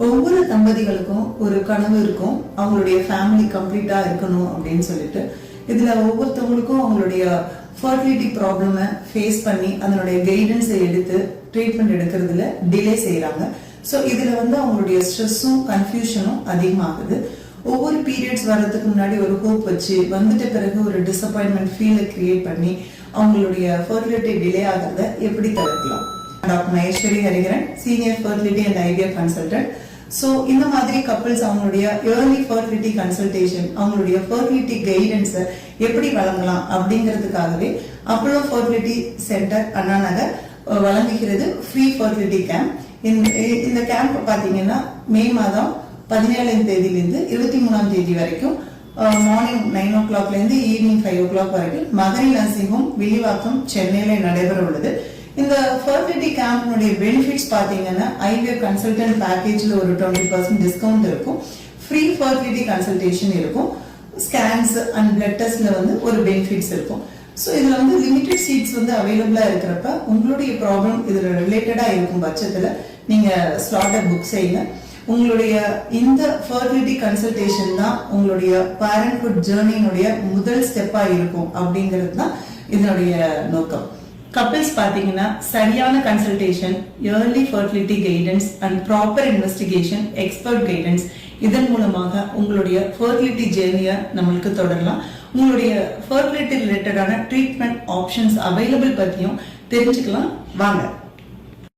ஒவ்வொரு தம்பதிகளுக்கும் ஒரு கனவு இருக்கும், அவங்களுடைய ஃபேமிலி கம்ப்ளீட்டா இருக்கணும் அப்படின்னு சொல்லிட்டு. இதுல ஒவ்வொருத்தவங்களுக்கும் அவங்களுடைய ஃபர்டிலிட்டி ப்ராப்ளம ஃபேஸ் பண்ணி அதனுடைய கைடன்ஸை எடுத்து ட்ரீட்மெண்ட் எடுக்கிறதுல டிலே செய்யறாங்க. ஸோ இதுல அவங்களுடைய ஸ்ட்ரெஸ்ஸும் கன்ஃபியூஷனும் அதிகமாகுது. ஒவ்வொரு பீரியட்ஸ் வர்றதுக்கு முன்னாடி ஒரு ஹோப் வச்சு வந்துட்ட பிறகு ஒரு டிசப்பாயின்மெண்ட் ஃபீலை கிரியேட் பண்ணி அவங்களுடைய ஃபர்டிலிட்டி டிலே ஆகிறத எப்படி தவிர்க்கலாம்? Doctor Maheswari Hariharan, senior fertility and IVF consultant. So இந்த மாதிரி கப்பிள்ஸ் அவங்களுடைய ஏர்லி ஃபர்டிலிட்டி கன்சல்டேஷன், அவங்களுடைய ஃபர்டிலிட்டி கைடன்ஸை எப்படி வழங்கலாம் அப்படிங்கிறதுக்காகவே Apollo fertility centre Anna Nagar வழங்குகிறது ஃப்ரீ ஃபர்டிலிட்டி கேம்ப். இந்த கேம்ப் பாத்தீங்கன்னா மே மாதம் 17ஆம் தேதியிலிருந்து 23ஆம் தேதி வரைக்கும் மார்னிங் 9 o'clock ஈவினிங் 5 o'clock வரைக்கும் மகரி நர்சிங் ஹோம், வில்லிவாக்கம், சென்னையில நடைபெற உள்ளது. இந்த ஃபர்டிலிட்டி கேம்ப்னுடைய பெனிஃபிட்ஸ் பாத்தீங்கன்னா ஐவிஎஃப் கன்சல்டன்ட் பேக்கேஜ்ல ஒரு 20% டிஸ்கவுண்ட் இருக்கும், ஃப்ரீ ஃபர்டிலிட்டி கன்சல்டேஷன் இருக்கும், ஸ்கேன்ஸ் அண்ட் பிளட் டெஸ்ட்ல ஒரு பெனிஃபிட்ஸ் இருக்கும். ஸோ இதுல லிமிடெட் சீட்ஸ் அவைலபிளா இருக்கிறப்ப உங்களுடைய ப்ராப்ளம் இதுல ரிலேட்டடா இருக்கும் பட்சத்துல நீங்க ஸ்லாட்டை புக் செய்யுங்க. உங்களுடைய இந்த ஃபர்டிலிட்டி கன்சல்டேஷன் தான் உங்களுடைய பேரண்ட்ஹுட் ஜேர்னியினுடைய முதல் ஸ்டெப்பா இருக்கும் அப்படிங்கிறது தான் இதனுடைய நோக்கம். கப்பிள்ஸ் பாத்தீங்கன்னா சரியான consultation, early fertility guidance and proper investigation, expert guidance, இதன் மூலமாக உங்களுடைய ஃபர்டிலிட்டி ஜேர்னியை நம்மளுக்கு தொடரலாம். உங்களுடைய ஃபர்டிலிட்டி ரிலேட்டடான ட்ரீட்மெண்ட் ஆப்ஷன்ஸ் அவைலபிள் பத்தியும் தெரிஞ்சுக்கலாம். வாங்க.